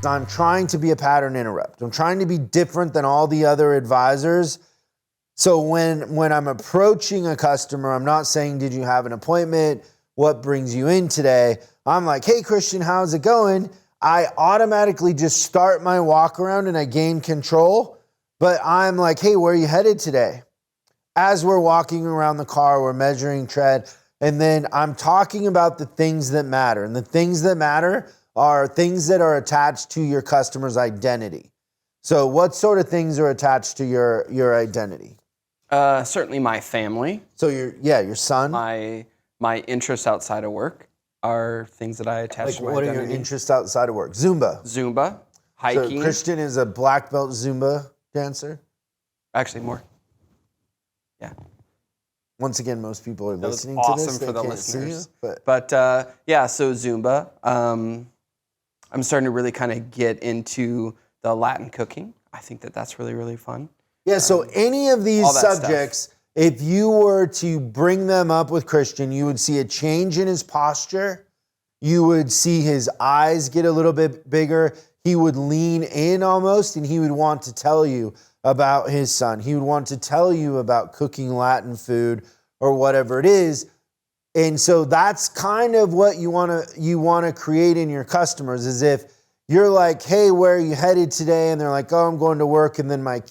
I'm trying to be a pattern interrupt. I'm trying to be different than all the other advisors. So when I'm approaching a customer, I'm not saying, did you have an appointment? What brings you in today? I'm like, hey, Christian, how's it going? I automatically just start my walk around and I gain control. But I'm like, hey, where are you headed today? As we're walking around the car, we're measuring tread. And then I'm talking about the things that matter. And the things that matter are things that are attached to your customer's identity. So what sort of things are attached to your identity? Certainly my family. So your son? My interests outside of work are things that I attach to my identity. What are your interests outside of work? Zumba, hiking. So Christian is a black belt Zumba dancer? Actually, more. Yeah. Once again, most people are listening awesome to this. For the can't listeners. See you, but so Zumba. I'm starting to really kind of get into the Latin cooking. I think that's really, really fun. Yeah, so any of these subjects, if you were to bring them up with Christian, you would see a change in his posture. You would see his eyes get a little bit bigger. He would lean in almost, and he would want to tell you about his son. He would want to tell you about cooking Latin food or whatever it is. And so that's kind of what you want to create in your customers, is if you're like, hey, where are you headed today? And they're like, oh, I'm going to work, and then my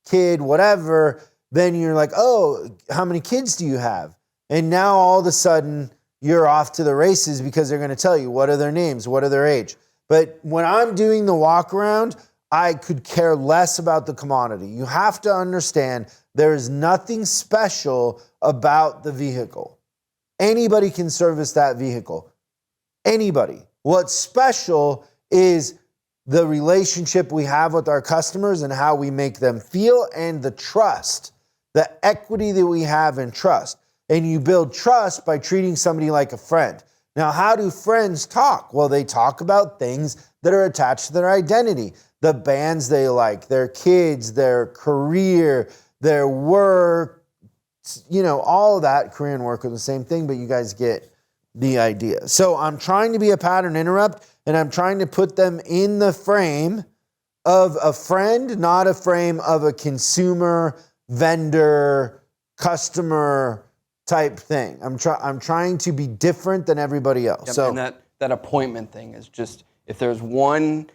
kid, whatever. Then you're like, oh, how many kids do you have? And now all of a sudden you're off to the races because they're going to tell you what are their names, what are their age. But when I'm doing the walk around, I could care less about the commodity. You have to understand there is nothing special about the vehicle. Anybody can service that vehicle. Anybody. What's special is the relationship we have with our customers and how we make them feel, and the trust, the equity that we have in trust. And you build trust by treating somebody like a friend. Now, how do friends talk? Well, they talk about things that are attached to their identity. The bands they like, their kids, their career, their work, all of that. Career and work are the same thing, but you guys get the idea. So I'm trying to be a pattern interrupt, and I'm trying to put them in the frame of a friend, not a frame of a consumer, vendor, customer type thing. I'm trying to be different than everybody else. Yep, so and that appointment thing is just, if there's one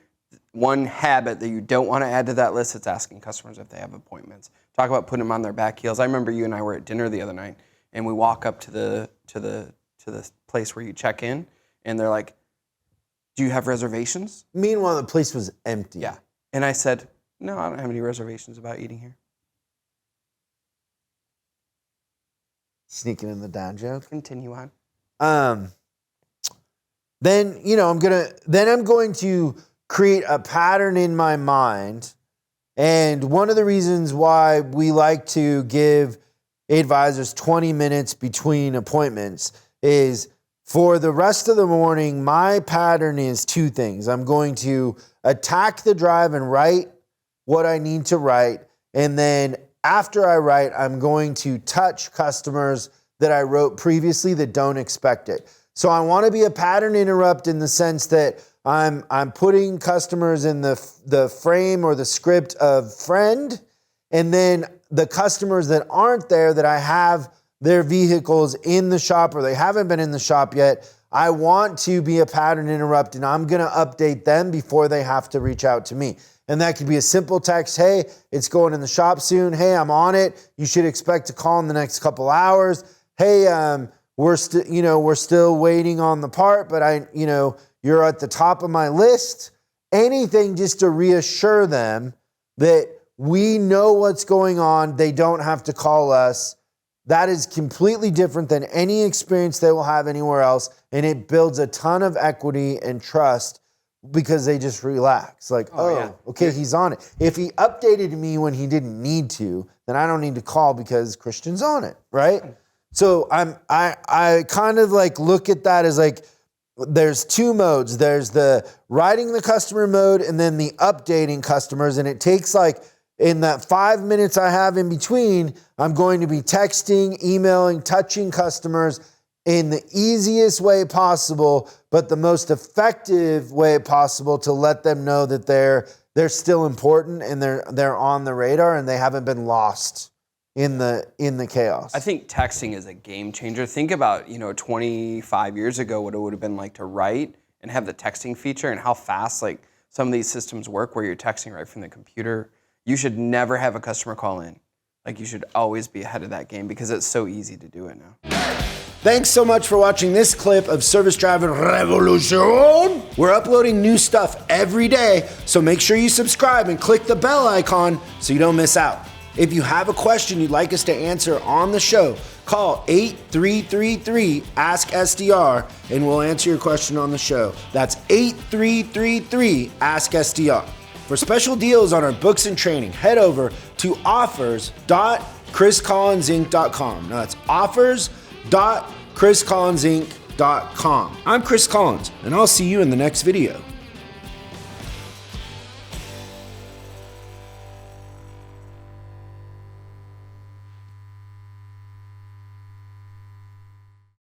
habit that you don't want to add to that list, it's asking customers if they have appointments. Talk about putting them on their back heels. I remember you and I were at dinner the other night, and we walk up to the place where you check in, and they're like, do you have reservations? Meanwhile, the place was empty. Yeah. And I said, no, I don't have any reservations about eating here. Sneaking in the down joke. Continue on. Then I'm going to create a pattern in my mind. And one of the reasons why we like to give advisors 20 minutes between appointments is, for the rest of the morning, my pattern is two things. I'm going to attack the drive and write what I need to write. And then after I write, I'm going to touch customers that I wrote previously that don't expect it. So I want to be a pattern interrupt in the sense that I'm putting customers in the frame or the script of friend, and then the customers that aren't there, that I have their vehicles in the shop or they haven't been in the shop yet, I want to be a pattern interrupt, and I'm going to update them before they have to reach out to me. And that could be a simple text. Hey, it's going in the shop soon. Hey, I'm on it. You should expect to call in the next couple hours. Hey, we're still waiting on the part, but you're at the top of my list. Anything just to reassure them that we know what's going on. They don't have to call us. That is completely different than any experience they will have anywhere else. And it builds a ton of equity and trust because they just relax. Like, okay, he's on it. If he updated me when he didn't need to, then I don't need to call because Christian's on it, right? So I kind of like look at that as like, there's two modes. There's the writing the customer mode and then the updating customers. And it takes like, in that 5 minutes I have in between, I'm going to be texting, emailing, touching customers in the easiest way possible, but the most effective way possible to let them know that they're still important and they're on the radar and they haven't been lost in the chaos. I think texting is a game changer. Think about, 25 years ago what it would have been like to write and have the texting feature and how fast like some of these systems work where you're texting right from the computer. You should never have a customer call in. Like you should always be ahead of that game because it's so easy to do it now. Thanks so much for watching this clip of Service Driver Revolution. We're uploading new stuff every day, so make sure you subscribe and click the bell icon so you don't miss out. If you have a question you'd like us to answer on the show, call 8333-ASK-SDR and we'll answer your question on the show. That's 8333-ASK-SDR. For special deals on our books and training, head over to offers.chriscollinsinc.com. Now that's offers.chriscollinsinc.com. I'm Chris Collins, and I'll see you in the next video.